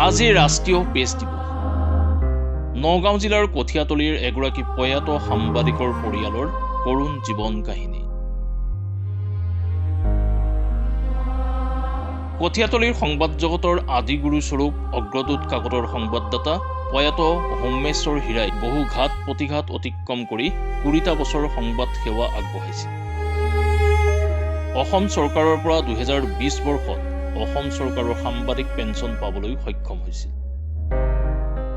আজি ৰাষ্ট্ৰীয় প্ৰেছ দিৱস। নগাঁও জিলাৰ কঠিয়াতলীৰ এগৰাকী প্ৰয়াত সাংবাদিকৰ পৰিয়ালৰ কৰুণ জীৱন কাহিনী। কঠিয়াতলীৰ সংবাদ জগতৰ আদিগুৰুস্বৰূপ অগ্ৰদূত কাকতৰ সংবাদদাতা প্ৰয়াত হোমেশ্বৰ হীৰাই বহু ঘাত প্ৰতিঘাত অতিক্ৰম কৰি ২০টা বছৰ সংবাদ সেৱা আগবঢ়াইছিল। অসম চৰকাৰৰ পৰা ২০২০ বৰ্ষত অসম চৰকাৰৰ সাংবাদিক পেঞ্চন পাবলৈ সক্ষম হৈছিল।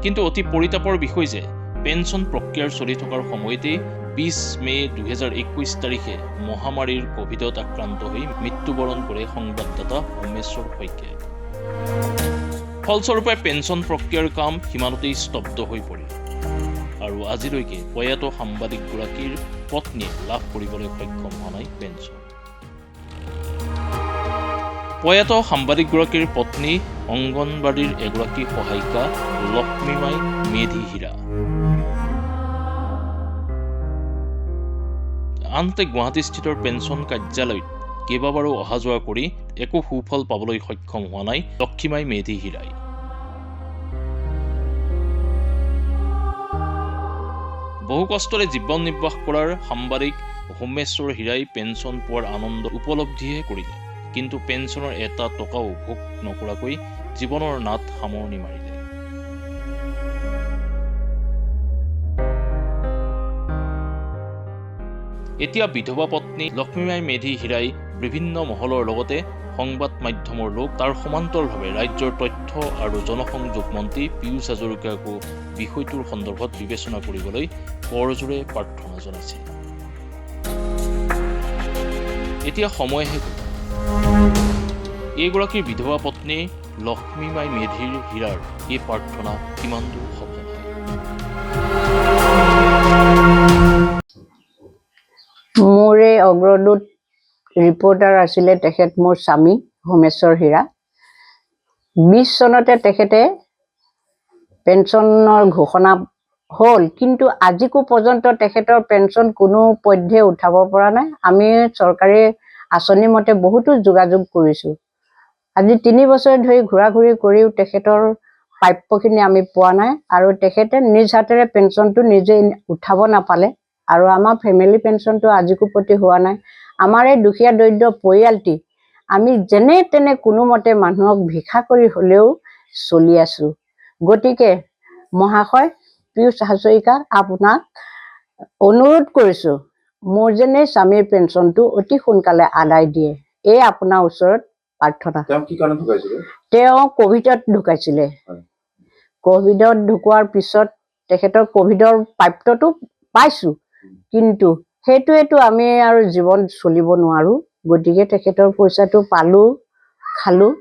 কিন্তু অতি পৰিতাপৰ বিষয় যে পেঞ্চন প্ৰক্ৰিয়াৰ চলি থকাৰ সময়তেই ২০ মে ২০২১ তাৰিখে মহামাৰীৰ কোভিডত আক্ৰান্ত হৈ মৃত্যুবৰণ কৰে সংবাদদাতা হোমেশ্বৰ শইকীয়াই। ফলস্বৰূপে পেঞ্চন প্ৰক্ৰিয়াৰ কাম সীমানতেই স্তব্ধ হৈ পৰে আৰু আজিলৈকে প্ৰয়াত সাংবাদিকগৰাকীৰ পত্নীয়ে লাভ কৰিবলৈ সক্ষম হোৱা নাই পেঞ্চন। প্ৰয়াত সাংবাদিকগৰাকীৰ পত্নী অংগনবাড়ীৰ এগৰাকী সহায়িকা লক্ষ্মীমাই মেধি হীৰা। আনহাতে গুৱাহাটীস্থিত পেঞ্চন কাৰ্যালয়ত কেইবাবাৰো অহা যোৱা কৰি একো সুফল পাবলৈ সক্ষম হোৱা নাই লক্ষ্মীমাই মেধি হীৰাই। বহু কষ্টৰে জীৱন নিৰ্বাহ কৰাৰ সাংবাদিক হোমেশ্বৰ হীৰাই পেঞ্চন পোৱাৰ আনন্দ উপলব্ধিহে কৰিলে, কিন্তু পেঞ্চনৰ এটা টকাও ভোগ নকৰাকৈ জীৱনৰ নাট সামৰণি মাৰিলে। এতিয়া বিধৱা পত্নী লক্ষ্মীমাই মেধি হীৰাই বিভিন্ন মহলৰ লগতে সংবাদ মাধ্যমৰ লোক তাৰ সমান্তৰালভাৱে ৰাজ্যৰ তথ্য আৰু জনসংযোগ মন্ত্ৰী পীয়ুষ হাজৰিকাকো বিষয়টোৰ সন্দৰ্ভত বিবেচনা কৰিবলৈ কৰজোৰে প্ৰাৰ্থনা জনাইছে। এতিয়া সময়হে এইগৰাকীৰ বিধৱা পত্নী লক্ষ্মীমাই মেধি হীৰাৰ এই প্ৰাৰ্থনা কিমান দূৰ সফল হয়। মোৰ এই অগ্ৰদূত ৰিপৰ্টাৰ আছিলে তেখেত মোৰ স্বামী হোমেশ্বৰ হীৰা। ২০ চনতে তেখেতে পেঞ্চনৰ ঘোষণা হ'ল, কিন্তু আজিকো পৰ্যন্ত তেখেতৰ পেঞ্চন কোনো পধ্যে উঠাব পৰা নাই। আমি চৰকাৰী আঁচনি মতে বহুতো যোগাযোগ কৰিছোঁ। আজি ৩ বছৰ ধৰি ঘূৰা ঘূৰি কৰিও তেখেতৰ প্ৰাপ্যখিনি আমি পোৱা নাই আৰু তেখেতে নিজ হাতেৰে পেঞ্চনটো নিজে উঠাব নাপালে আৰু আমাৰ ফেমিলি পেঞ্চনটো আজিকো প্ৰতি হোৱা নাই। আমাৰ এই দুখীয়া দৰিদ্ৰ পৰিয়ালটি আমি যেনে তেনে কোনোমতে মানুহক ভিক্ষা কৰি হ'লেও চলি আছোঁ। গতিকে মহাশয় পীয়ুষ হাজৰিকা, আপোনাক অনুৰোধ কৰিছোঁ মোৰ যেনে স্বামীৰ পেঞ্চনটো অতি সোনকালে আদায় দিয়ে, এই আপোনাৰ ওচৰত প্ৰাৰ্থনা। তেওঁ কোভিডত ঢুকাইছিলে। কোভিডত ঢুকোৱাৰ পিছত তেখেতৰ কোভিডৰ প্ৰাপ্যটো পাইছোঁ, কিন্তু সেইটোৱেতো আমি আৰু জীৱন চলিব নোৱাৰোঁ। গতিকে তেখেতৰ পইচাটো পালোঁ, খালোঁ,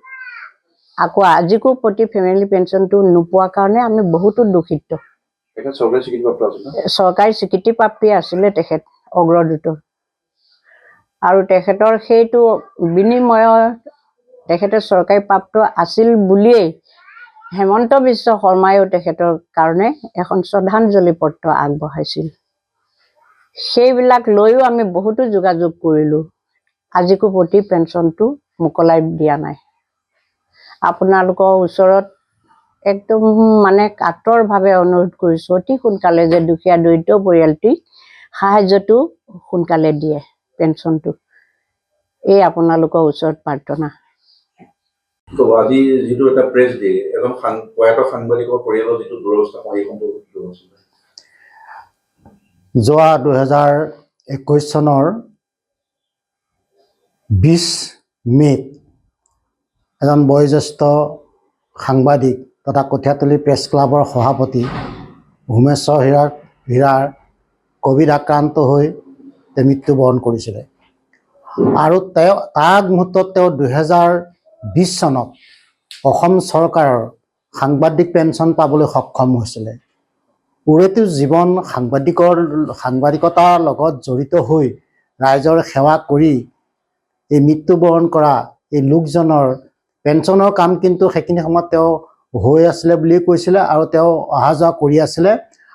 আকৌ আজিকো প্ৰতি ফেমিলি পেঞ্চনটো নোপোৱাৰ কাৰণে আমি বহুতো দুখিত। চৰকাৰী স্বীকৃতিপ্ৰাপ্তি আছিলে তেখেত অগ্ৰদূতৰ, আৰু তেখেতৰ সেইটো বিনিময়ত তেখেতে চৰকাৰী প্ৰাপ্ত আছিল বুলিয়েই হেমন্ত বিশ্ব শৰ্মায়ো তেখেতৰ কাৰণে এখন শ্ৰদ্ধাঞ্জলি পত্ৰ আগবঢ়াইছিল। সেইবিলাক লৈও আমি বহুতো যোগাযোগ কৰিলোঁ, আজিকো প্ৰতি পেঞ্চনটো মোকলাই দিয়া নাই। আপোনালোকৰ ওচৰত একদম কাতৰভাৱে অনুৰোধ কৰিছোঁ, অতি সোনকালে যে দুখীয়া দৰিদ্ৰ পৰিয়ালটি সাহাৰ্যটো সোনকালে দিয়ে পেঞ্চনটো, এই আপোনালোকৰ ওচৰত প্ৰাৰ্থনা। আজি যিটো এটা প্ৰেছ ডে, এজন প্ৰয়াত সাংবাদিকৰ পৰিয়ালৰ যিটো দুৰৱস্থা, এই সম্পৰ্কে যোৱা ২০২১ চনৰ ২০ মে'ত এজন বয়োজ্যেষ্ঠ সাংবাদিক তথা কঠীয়াতলী প্ৰেছ ক্লাবৰ সভাপতি হোমেশ্বৰ হীৰাৰ কোভিড আক্ৰান্ত হৈ তেওঁ মৃত্যুবৰণ কৰিছিলে আৰু তাৰ মুহূৰ্তত তেওঁ ২০২০ চনত অসম চৰকাৰৰ সাংবাদিক পেঞ্চন পাবলৈ সক্ষম হৈছিলে। উৰেটো জীৱন সাংবাদিকতাৰ লগত জড়িত হৈ ৰাইজৰ সেৱা কৰি এই মৃত্যুবৰণ কৰা এই লোকজনৰ পেঞ্চনৰ কাম কিন্তু সেইখিনি সময়ত তেওঁ হৈ আছিলে বুলি কৈছিলে আৰু তেওঁ অহা যোৱা কৰি আছিলে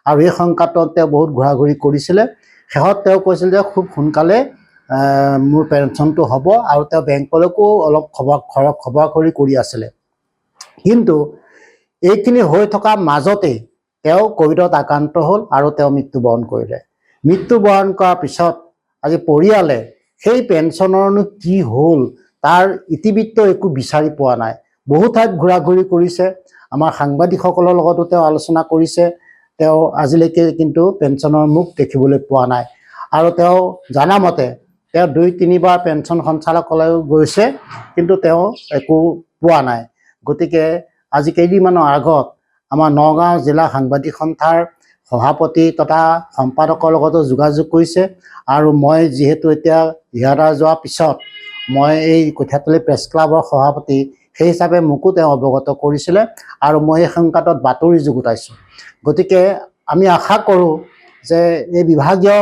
আৰু এই সংকাতত তেওঁ বহুত ঘূৰা ঘূৰি কৰিছিলে। শেষত তেওঁ কৈছিল যে খুব সোনকালে মোৰ পেঞ্চনটো হ'ব আৰু তেওঁ বেংকলৈকো অলপ খবৰ খৰি কৰি আছিলে। কিন্তু এইখিনি হৈ থকা মাজতে তেওঁ কোভিডত আক্ৰান্ত হ'ল আৰু তেওঁ মৃত্যুবৰণ কৰিলে। মৃত্যুবৰণ কৰাৰ পিছত আজি পৰিয়ালে সেই পেঞ্চনৰনো কি হ'ল তাৰ ইতিবৃত্ত একো বিচাৰি পোৱা নাই। বহু ঠাইত ঘূৰা ঘূৰি কৰিছে, আমাৰ সাংবাদিকসকলৰ লগতো তেওঁ আলোচনা কৰিছে, তেওঁ আজিলৈকে কিন্তু পেঞ্চনৰ মুখ দেখিবলৈ পোৱা নাই। আৰু তেওঁ জানামতে তেওঁ 2-3বাৰ পেঞ্চন সঞ্চালকালয়ো গৈছে, কিন্তু তেওঁ একো পোৱা নাই। গতিকে আজি কেইদিনমানৰ আগত আমাৰ নগাঁও জিলা সাংবাদিক সন্থাৰ সভাপতি তথা সম্পাদকৰ লগতো যোগাযোগ কৰিছে, আৰু মই যিহেতু এতিয়া ইয়াৰ যোৱাৰ পিছত মই এই কঠীয়াতলী প্ৰেছ ক্লাবৰ সভাপতি, সেই হিচাপে মোকো তেওঁ অৱগত কৰিছিলে আৰু মই এই সংবাদত বাতৰি যুগুতাইছোঁ। গতিকে আমি আশা কৰোঁ যে এই বিভাগীয়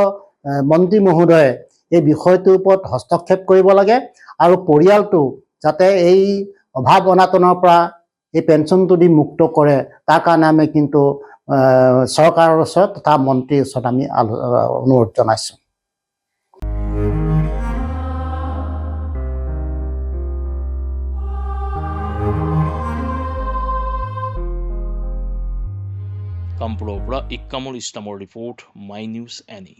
মন্ত্ৰী মহোদয়ে এই বিষয়টোৰ ওপৰত হস্তক্ষেপ কৰিব লাগে আৰু পৰিয়ালটো যাতে এই অভাৱ অনাটনৰ পৰা এই পেঞ্চনটো দি মুক্ত কৰে, তাৰ কাৰণে আমি কিন্তু চৰকাৰৰ ওচৰত তথা মন্ত্ৰীৰ ওচৰত আমি অনুৰোধ জনাইছোঁ। কামপুৰৰ পৰা ইক্কামুল ইছলামৰ ৰিপৰ্ট, মাই নিউজ এনি।